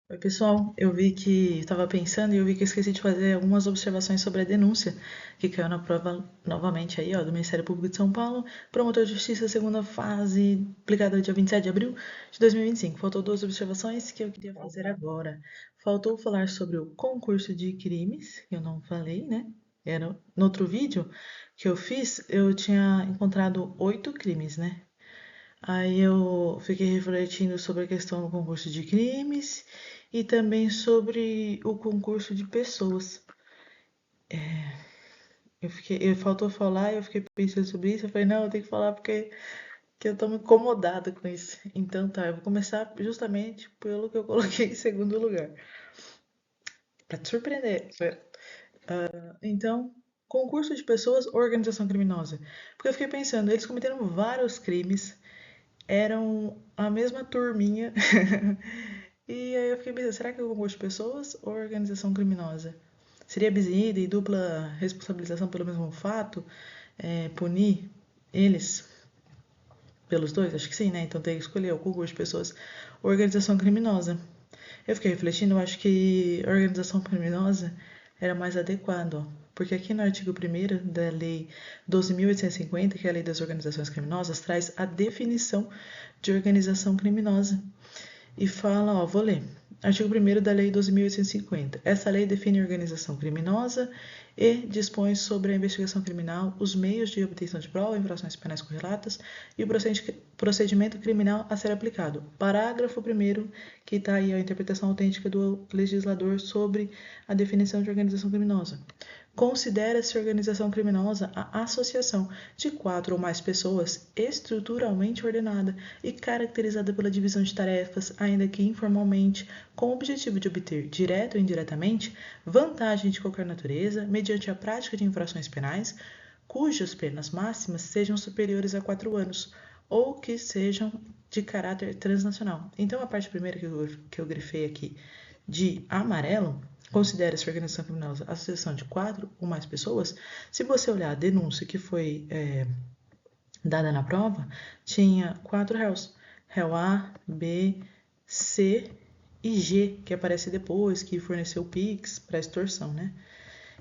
Oi, pessoal. Eu vi que estava pensando e eu vi que eu esqueci de fazer algumas observações sobre a denúncia que caiu na prova novamente aí, ó, do Ministério Público de São Paulo, promotor de justiça, segunda fase, aplicada dia 27 de abril de 2025. Faltou duas observações que eu queria fazer agora. Faltou falar sobre o concurso de crimes, que eu não falei, né? Era no outro vídeo que eu fiz, eu tinha encontrado 8 crimes, né? Aí eu fiquei refletindo sobre a questão do concurso de crimes e também sobre o concurso de pessoas. Faltou falar, eu fiquei pensando sobre isso. Eu falei, não, eu tenho que falar porque que eu tô me incomodada com isso. Então tá, eu vou começar justamente pelo que eu coloquei em segundo lugar. Pra te surpreender. Então, concurso de pessoas, organização criminosa. Porque eu fiquei pensando, eles cometeram vários crimes, eram a mesma turminha. E aí eu fiquei pensando, será que é concurso de pessoas ou organização criminosa? Seria bis e dupla responsabilização pelo mesmo fato? Punir eles pelos dois? Acho que sim, né? Então tem que escolher o concurso de pessoas ou organização criminosa. Eu fiquei refletindo, eu acho que organização criminosa era mais adequado, ó. Porque aqui no artigo 1º da Lei 12.850, que é a Lei das Organizações Criminosas, traz a definição de organização criminosa. E fala, ó, vou ler. Artigo 1º da Lei 12.850. Essa lei define a organização criminosa e dispõe sobre a investigação criminal, os meios de obtenção de prova, infrações penais correlatas e o procedimento criminal a ser aplicado. Parágrafo 1º, que está aí a interpretação autêntica do legislador sobre a definição de organização criminosa. Considera-se organização criminosa a associação de 4 ou mais pessoas estruturalmente ordenada e caracterizada pela divisão de tarefas, ainda que informalmente, com o objetivo de obter, direta ou indiretamente, vantagem de qualquer natureza, mediante a prática de infrações penais, cujas penas máximas sejam superiores a 4 anos, ou que sejam de caráter transnacional. Então, a parte primeira que eu grifei aqui de amarelo considera-se organização criminosa a associação de 4 ou mais pessoas. Se você olhar a denúncia que foi dada na prova, tinha 4 réus. Réu A, B, C e G, que aparece depois, que forneceu o Pix para extorsão, né?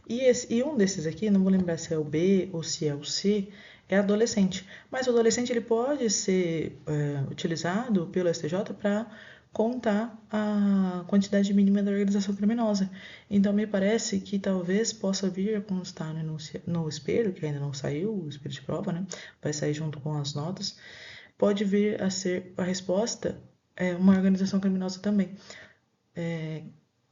E um desses aqui, não vou lembrar se é o B ou se é o C, é adolescente. Mas o adolescente ele pode ser utilizado pelo STJ para contar a quantidade mínima da organização criminosa. Então, me parece que talvez possa vir a constar no espelho, que ainda não saiu, o espelho de prova, né? Vai sair junto com as notas. Pode vir a ser a resposta uma organização criminosa também.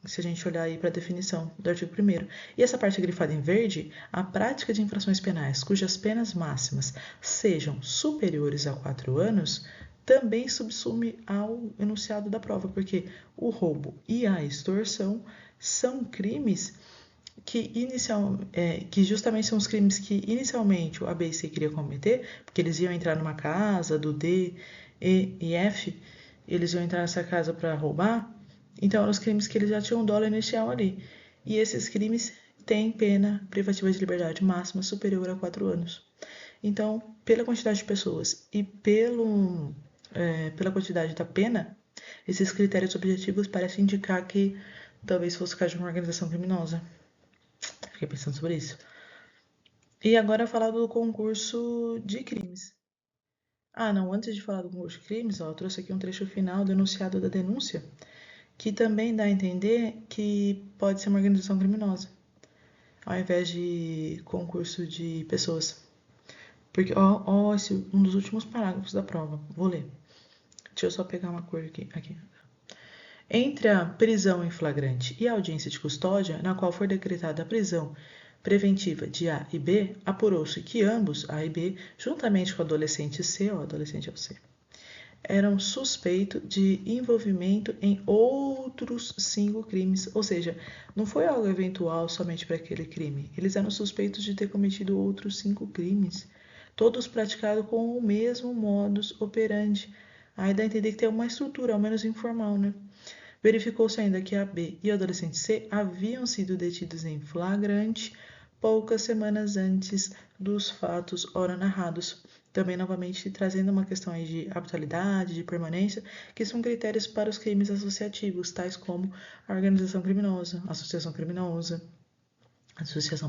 Se a gente olhar aí para a definição do artigo 1º. E essa parte grifada em verde, a prática de infrações penais cujas penas máximas sejam superiores a 4 anos, também subsume ao enunciado da prova, porque o roubo e a extorsão são crimes que justamente são os crimes que inicialmente o A, B e C queria cometer, porque eles iam entrar numa casa do D, E e F, eles iam entrar nessa casa para roubar, então eram os crimes que eles já tinham um dolo inicial ali. E esses crimes têm pena privativa de liberdade máxima superior a 4 anos. Então, pela quantidade de pessoas e pela quantidade da pena, esses critérios objetivos parecem indicar que talvez fosse o caso de uma organização criminosa. Fiquei pensando sobre isso. E agora falar do concurso de crimes. Ah, não, antes de falar do concurso de crimes, ó, eu trouxe aqui um trecho final do enunciado da denúncia, que também dá a entender que pode ser uma organização criminosa, ao invés de concurso de pessoas. Porque, ó, esse um dos últimos parágrafos da prova. Vou ler. Deixa eu só pegar uma cor aqui. Entre a prisão em flagrante e a audiência de custódia, na qual for decretada a prisão preventiva de A e B, apurou-se que ambos, A e B, juntamente com o adolescente C, o adolescente é o C, eram suspeitos de envolvimento em outros 5 crimes. Ou seja, não foi algo eventual somente para aquele crime. Eles eram suspeitos de ter cometido outros 5 crimes, todos praticados com o mesmo modus operandi. Aí dá a entender que tem uma estrutura, ao menos informal, né? Verificou-se ainda que a B e o adolescente C haviam sido detidos em flagrante poucas semanas antes dos fatos ora narrados. Também, novamente, trazendo uma questão aí de habitualidade, de permanência, que são critérios para os crimes associativos, tais como a organização criminosa, associação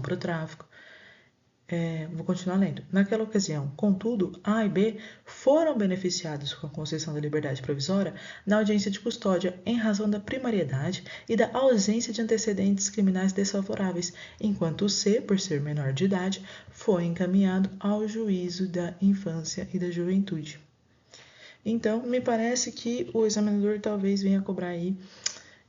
para o tráfico. Vou continuar lendo. Naquela ocasião, contudo, A e B foram beneficiados com a concessão da liberdade provisória na audiência de custódia em razão da primariedade e da ausência de antecedentes criminais desfavoráveis, enquanto o C, por ser menor de idade, foi encaminhado ao juízo da infância e da juventude. Então, me parece que o examinador talvez venha cobrar aí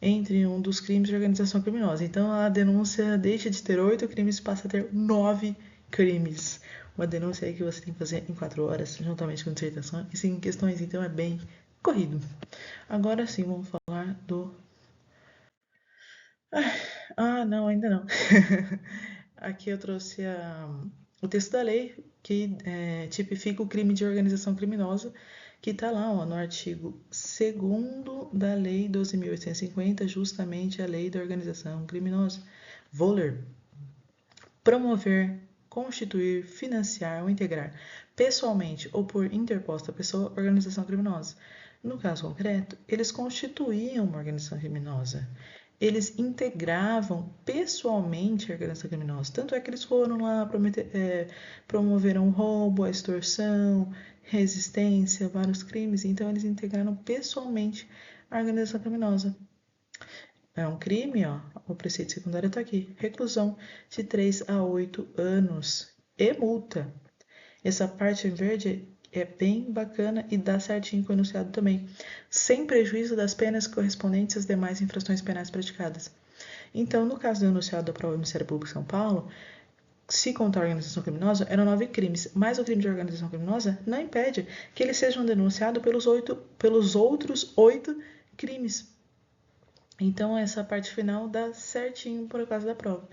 entre um dos crimes de organização criminosa. Então, a denúncia deixa de ter 8 crimes e passa a ter 9 crimes. Uma denúncia aí que você tem que fazer em 4 horas, juntamente com dissertação. E sim, questões, então, é bem corrido. Agora sim, vamos falar do... não, ainda não. Aqui eu trouxe o texto da lei que tipifica o crime de organização criminosa, que está lá ó, no artigo 2º da Lei 12.850, justamente a Lei da Organização Criminosa. Vou ler. Promover, constituir, financiar ou integrar pessoalmente ou por interposta pessoa organização criminosa. No caso concreto, eles constituíam uma organização criminosa. Eles integravam pessoalmente a organização criminosa. Tanto é que eles foram lá, promoveram o roubo, a extorsão, resistência, vários crimes. Então, eles integraram pessoalmente a organização criminosa. É um crime, ó. O preceito secundário está aqui. Reclusão de 3 a 8 anos e multa. Essa parte em verde é bem bacana e dá certinho com o enunciado também, sem prejuízo das penas correspondentes às demais infrações penais praticadas. Então, no caso do enunciado da prova do Ministério Público de São Paulo, se contar a organização criminosa, eram 9 crimes, mas o crime de organização criminosa não impede que eles sejam denunciados pelos outros 8 crimes. Então, essa parte final dá certinho por causa da prova.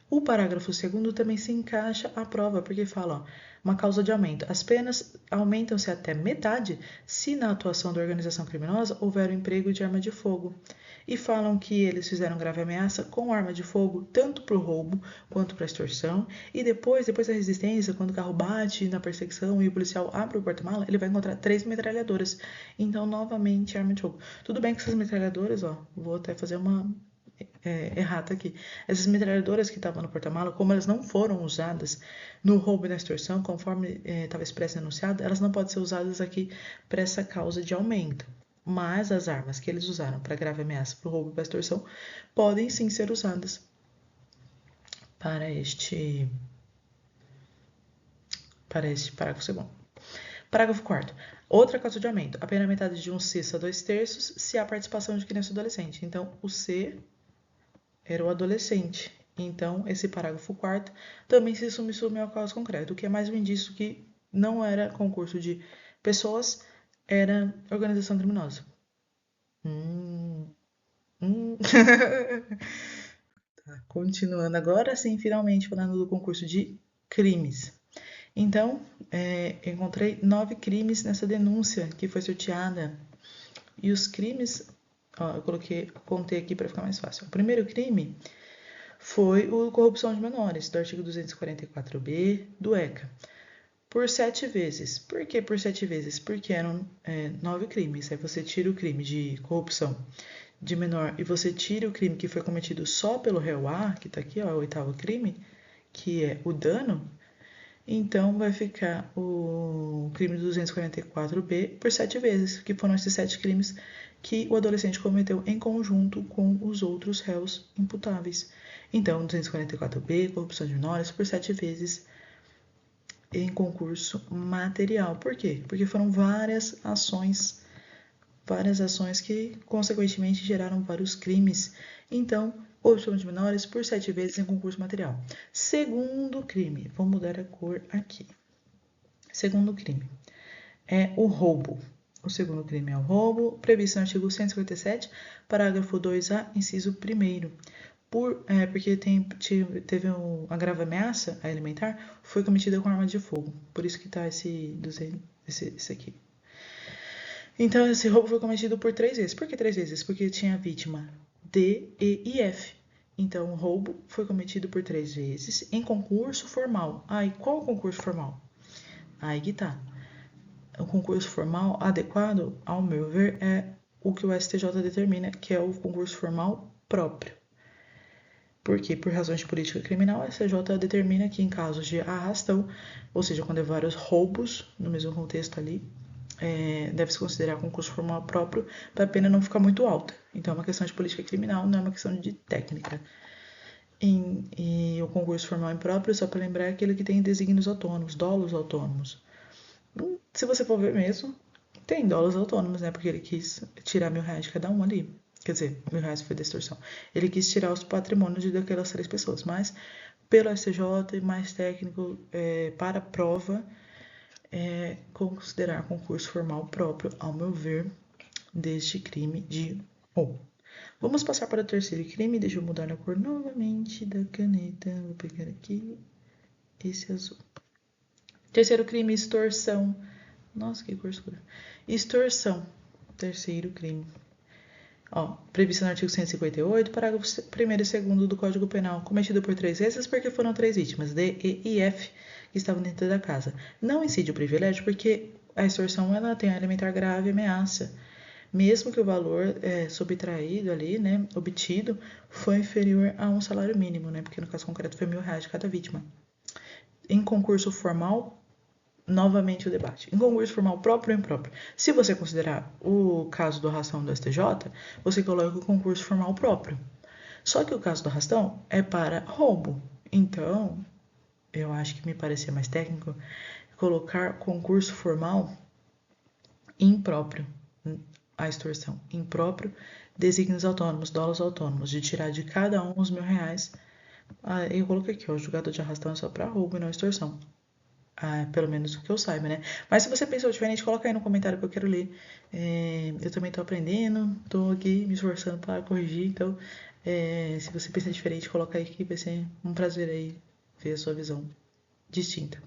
O parágrafo 2º também se encaixa à prova, porque fala, ó, uma causa de aumento. As penas aumentam-se até metade se na atuação da organização criminosa houver o emprego de arma de fogo. E falam que eles fizeram grave ameaça com arma de fogo, tanto para o roubo quanto para a extorsão. E depois da resistência, quando o carro bate na perseguição e o policial abre o porta-mala, ele vai encontrar 3 metralhadoras. Então, novamente, arma de fogo. Tudo bem que essas metralhadoras, ó, vou até fazer uma errata aqui. Essas metralhadoras que estavam no porta-mala, como elas não foram usadas no roubo e na extorsão, conforme estava expresso e anunciado, elas não podem ser usadas aqui para essa causa de aumento. Mas as armas que eles usaram para grave ameaça, para o roubo e para a extorsão, podem sim ser usadas para este parágrafo 2º. Parágrafo 4º. Outra causa de aumento. A pena é metade de 1/6 a 2/3 se há participação de criança e adolescente. Então, o C era o adolescente. Então, esse parágrafo 4º também se subsume ao caso concreto, o que é mais um indício que não era concurso de pessoas, era organização criminosa. Tá, continuando agora sim, finalmente falando do concurso de crimes. Então, encontrei 9 crimes nessa denúncia que foi sorteada. E os crimes, ó, contei aqui para ficar mais fácil. O primeiro crime foi o corrupção de menores, do artigo 244b do ECA, por 7 vezes. Por que por 7 vezes? Porque eram 9 crimes. Aí você tira o crime de corrupção de menor e você tira o crime que foi cometido só pelo réu A, que está aqui, ó, o 8º crime, que é o dano. Então, vai ficar o crime do 244b por 7 vezes, que foram esses 7 crimes que o adolescente cometeu em conjunto com os outros réus imputáveis. Então, 244b, corrupção de menores, por 7 vezes em concurso material. Por quê? Porque foram várias ações que, consequentemente, geraram vários crimes. Então, corrupção de menores por 7 vezes em concurso material. Segundo crime, vou mudar a cor aqui. Segundo crime é o roubo. O segundo crime é o roubo, previsto no artigo 157, parágrafo 2A, inciso 1º. Porque teve a grave ameaça alimentar, foi cometida com arma de fogo. Por isso que está esse aqui. Então, esse roubo foi cometido por 3 vezes. Por que 3 vezes? Porque tinha vítima D, E e F. Então, o roubo foi cometido por 3 vezes em concurso formal. E qual o concurso formal? Aí que tá. O concurso formal adequado, ao meu ver, é o que o STJ determina, que é o concurso formal próprio. Porque, por razões de política criminal, a STJ determina que em casos de arrastão, ou seja, quando é vários roubos no mesmo contexto ali, deve-se considerar concurso formal próprio para a pena não ficar muito alta. Então é uma questão de política criminal, não é uma questão de técnica. E o concurso formal impróprio, só para lembrar, é aquele que tem desígnios autônomos, dolos autônomos. Se você for ver mesmo, tem dolos autônomos, né? Porque ele quis tirar R$ 1.000 de cada um ali. Quer dizer, R$ 1.000 foi da extorsão. Ele quis tirar os patrimônios daquelas 3 pessoas, mas pelo STJ, mais técnico, para a prova, considerar concurso formal próprio, ao meu ver, deste crime de roubo. Vamos passar para o terceiro crime. Deixa eu mudar a cor novamente da caneta. Vou pegar aqui esse azul. Terceiro crime, extorsão. Nossa, que cor escura. Extorsão. Terceiro crime. Previsto no artigo 158, parágrafos 1º e 2º do Código Penal, cometido por 3 vezes porque foram 3 vítimas, D, E e F, que estavam dentro da casa. Não incide o privilégio porque a extorsão ela tem a elementar grave ameaça, mesmo que o valor subtraído ali, né, obtido, foi inferior a um salário mínimo, né, porque no caso concreto foi R$ 1.000 de cada vítima. Em concurso formal, novamente o debate. Em concurso formal próprio ou impróprio? Se você considerar o caso do arrastão do STJ, você coloca o concurso formal próprio. Só que o caso do arrastão é para roubo. Então, eu acho que me parecia mais técnico colocar concurso formal impróprio. A extorsão impróprio, desígnios autônomos, dolos autônomos, de tirar de cada um os R$ 1.000. Eu coloquei aqui, o julgado de arrastão é só para roubo e não extorsão. Pelo menos o que eu saiba, né? Mas se você pensou diferente, coloca aí no comentário que eu quero ler. Eu também tô aprendendo, tô aqui me esforçando para corrigir, então se você pensar diferente, coloca aí que vai ser um prazer aí ver a sua visão distinta.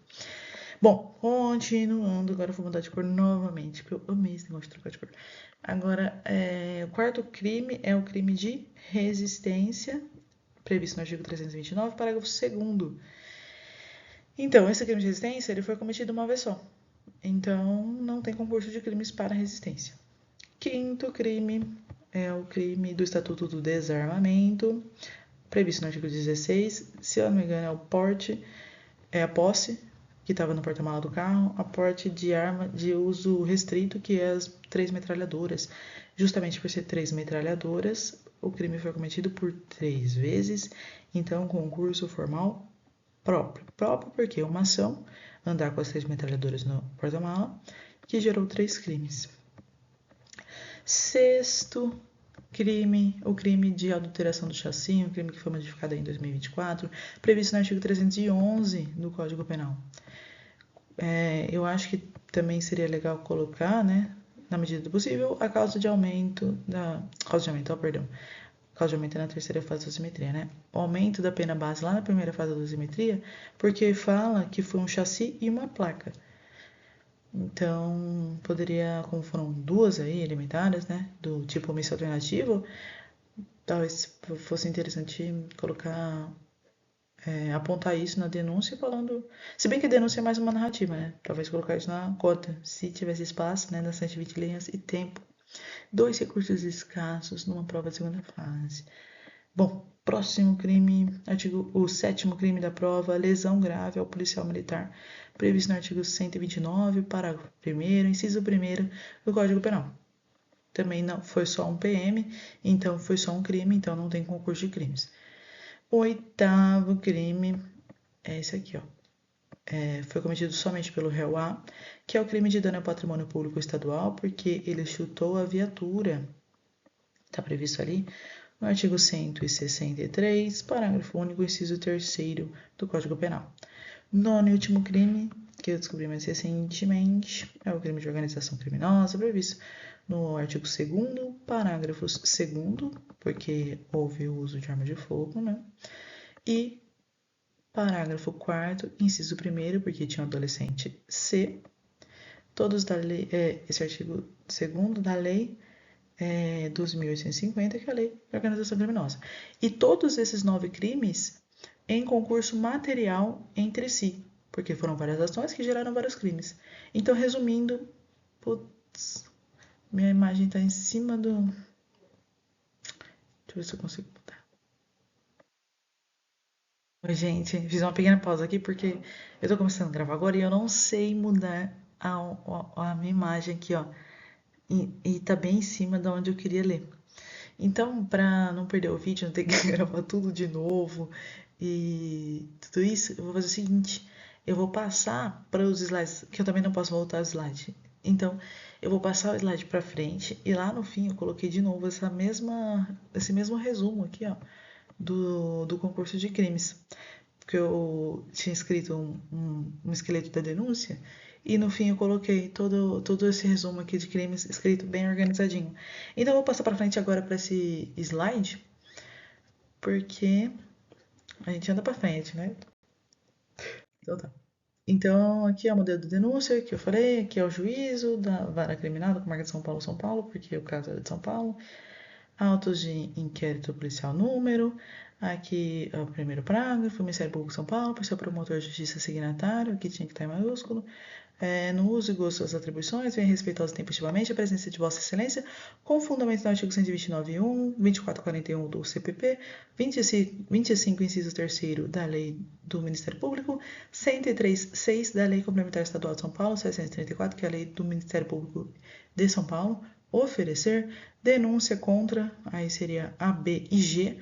Bom, continuando, agora eu vou mudar de cor novamente, porque eu amei esse negócio de trocar de cor. Agora, o quarto crime é o crime de resistência, previsto no artigo 329, parágrafo 2º. Então, esse crime de resistência ele foi cometido uma vez só. Então, não tem concurso de crimes para resistência. Quinto crime é o crime do Estatuto do Desarmamento, previsto no artigo 16. Se eu não me engano, é o porte, é a posse, que estava no porta-mala do carro, a porte de arma de uso restrito, que é as 3 metralhadoras. Justamente por ser 3 metralhadoras, o crime foi cometido por 3 vezes, então concurso formal próprio. Próprio porque uma ação, andar com as 3 metralhadoras no porta-mala, que gerou 3 crimes. Sexto crime, o crime de adulteração do chassi, um crime que foi modificado em 2024, previsto no artigo 311 do Código Penal. Eu acho que também seria legal colocar, né, na medida do possível, a causa de aumento causa de aumento na terceira fase da dosimetria, né? O aumento da pena base lá na primeira fase da dosimetria, porque fala que foi um chassi e uma placa. Então, poderia, como foram 2 aí elementares, né, do tipo omissão alternativo, talvez fosse interessante colocar, apontar isso na denúncia falando... Se bem que a denúncia é mais uma narrativa, né? Talvez colocar isso na cota, se tivesse espaço, né, nas 120 linhas e tempo. 2 recursos escassos numa prova de segunda fase. Bom, próximo crime, o 7º crime da prova, lesão grave ao policial militar, previsto no artigo 129, parágrafo 1º, inciso 1º do Código Penal. Também não foi só um PM, então foi só um crime, então não tem concurso de crimes. O 8º crime é esse aqui, foi cometido somente pelo réu A, que é o crime de dano ao patrimônio público estadual, porque ele chutou a viatura. Está previsto ali no artigo 163, parágrafo único, inciso 3º do Código Penal. Nono e último crime, que eu descobri mais recentemente, é o crime de organização criminosa, previsto no artigo 2º, parágrafo 2º, porque houve o uso de arma de fogo, né? E parágrafo 4º, inciso 1º, porque tinha um adolescente C, todos da lei, esse artigo 2º da lei 2.850, que é a lei de organização criminosa. E todos esses 9 crimes em concurso material entre si. porque foram várias ações que geraram vários crimes. Então, resumindo, putz, minha imagem tá em cima do... Deixa eu ver se eu consigo botar. Oi, gente, fiz uma pequena pausa aqui porque eu tô começando a gravar agora e eu não sei mudar a minha imagem aqui, ó. E tá bem em cima de onde eu queria ler. Então, para não perder o vídeo, não ter que gravar tudo de novo e tudo isso, eu vou fazer o seguinte: eu vou passar para os slides, que eu também não posso voltar ao slide. Então, eu vou passar o slide para frente e lá no fim eu coloquei de novo esse mesmo resumo aqui, ó, do concurso de crimes. Porque eu tinha escrito um esqueleto da denúncia e no fim eu coloquei todo esse resumo aqui de crimes escrito bem organizadinho. Então eu vou passar para frente agora para esse slide, porque a gente anda para frente, né? Então tá. Então aqui é o modelo de denúncia que eu falei, aqui é o juízo da vara criminal da comarca de São Paulo, porque o caso era de São Paulo. Autos de inquérito policial número, aqui é o primeiro parágrafo, Ministério Público de São Paulo, por seu promotor de justiça signatário, aqui tinha que estar em maiúsculo. No uso e gosto das atribuições, vem respeitosa tempestivamente a presença de Vossa Excelência, com fundamento no artigo 129.1, 2441 do CPP, 25, inciso 3º da Lei do Ministério Público, 103.6 da Lei Complementar Estadual de São Paulo, 734, que é a Lei do Ministério Público de São Paulo, oferecer denúncia contra, aí seria A, B e G,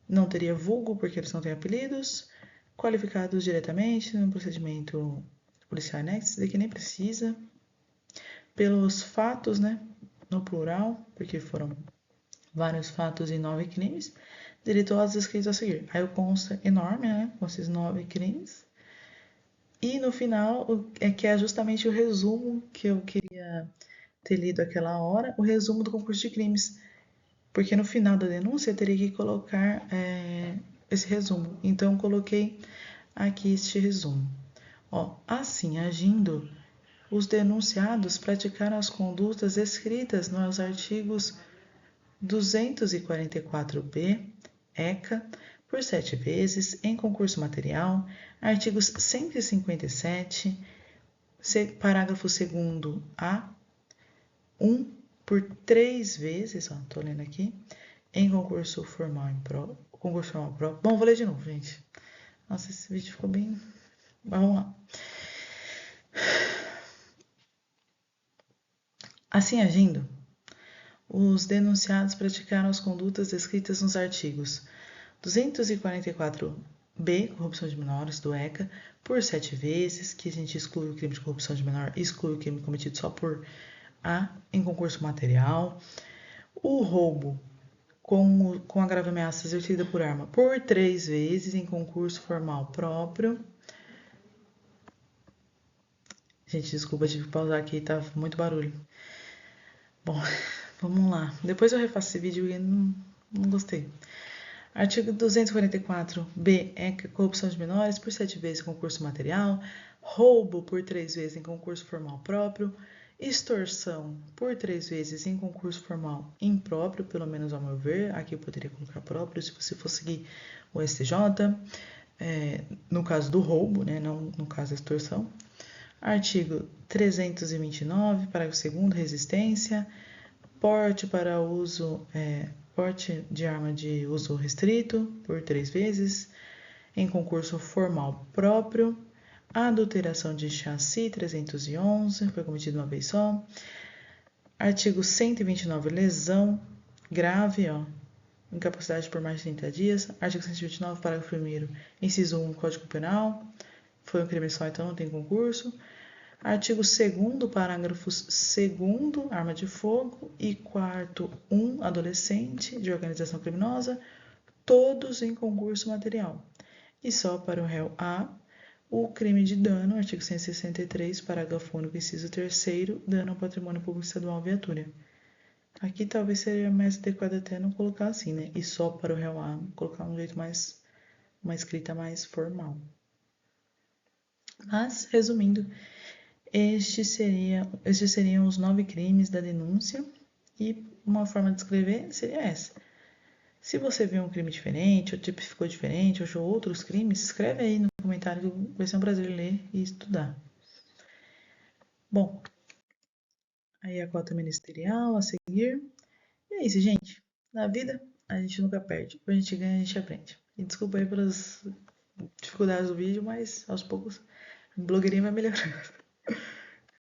não teria vulgo porque eles não têm apelidos, qualificados diretamente no procedimento policial anexo, daqui nem precisa, pelos fatos, né, no plural, porque foram vários fatos e 9 crimes, delituosos escritos a seguir. Aí o consta enorme, né, com esses 9 crimes. E no final, que é justamente o resumo que eu queria ter lido aquela hora, o resumo do concurso de crimes. Porque no final da denúncia eu teria que colocar esse resumo. Então eu coloquei aqui este resumo. Ó, assim agindo, os denunciados praticaram as condutas escritas nos artigos 244b, ECA, por 7 vezes, em concurso material, artigos 157, parágrafo 2º A, 1 por 3 vezes, ó, tô lendo aqui, em concurso formal concurso formal próprio. Bom, vou ler de novo, gente. Nossa, esse vídeo ficou bem... Vamos lá. Assim agindo, os denunciados praticaram as condutas descritas nos artigos 244b, corrupção de menores, do ECA, por 7 vezes, que a gente exclui o crime de corrupção de menor, exclui o crime cometido só por A, em concurso material, o roubo com a grave ameaça exercida por arma por 3 vezes em concurso formal próprio. Gente, desculpa, tive que pausar aqui, tá muito barulho. Bom, vamos lá. Depois eu refaço esse vídeo e não gostei. Artigo 244b é corrupção de menores por 7 vezes em concurso material, roubo por 3 vezes em concurso formal próprio, extorsão por 3 vezes em concurso formal impróprio, pelo menos ao meu ver, aqui eu poderia colocar próprio se você for seguir o STJ, no caso do roubo, né, não no caso da extorsão. Artigo 329, parágrafo 2º, resistência, porte para uso, porte de arma de uso restrito por 3 vezes, em concurso formal próprio, adulteração de chassi 311, foi cometido uma vez só. Artigo 129, lesão grave, ó, incapacidade por mais de 30 dias. Artigo 129, parágrafo 1º, inciso 1, Código Penal, foi um crime só, então não tem concurso. Artigo 2º, parágrafos 2º, arma de fogo, e 4º, 1, adolescente de organização criminosa, todos em concurso material. E só para o réu A, o crime de dano, artigo 163, parágrafo único, inciso 3º, dano ao patrimônio público estadual viatura. Aqui talvez seria mais adequado até não colocar assim, né? E só para o réu A, colocar um jeito mais, uma escrita mais formal. Mas, resumindo, estes seriam os 9 crimes da denúncia e uma forma de escrever seria essa. Se você viu um crime diferente, ou tipificou diferente, ou achou outros crimes, escreve aí no comentário, vai ser um prazer ler e estudar. Bom, aí a cota ministerial a seguir. E é isso, gente. Na vida, a gente nunca perde. Ou a gente ganha, a gente aprende. E desculpa aí pelas dificuldades do vídeo, mas aos poucos a blogueirinha vai melhorando.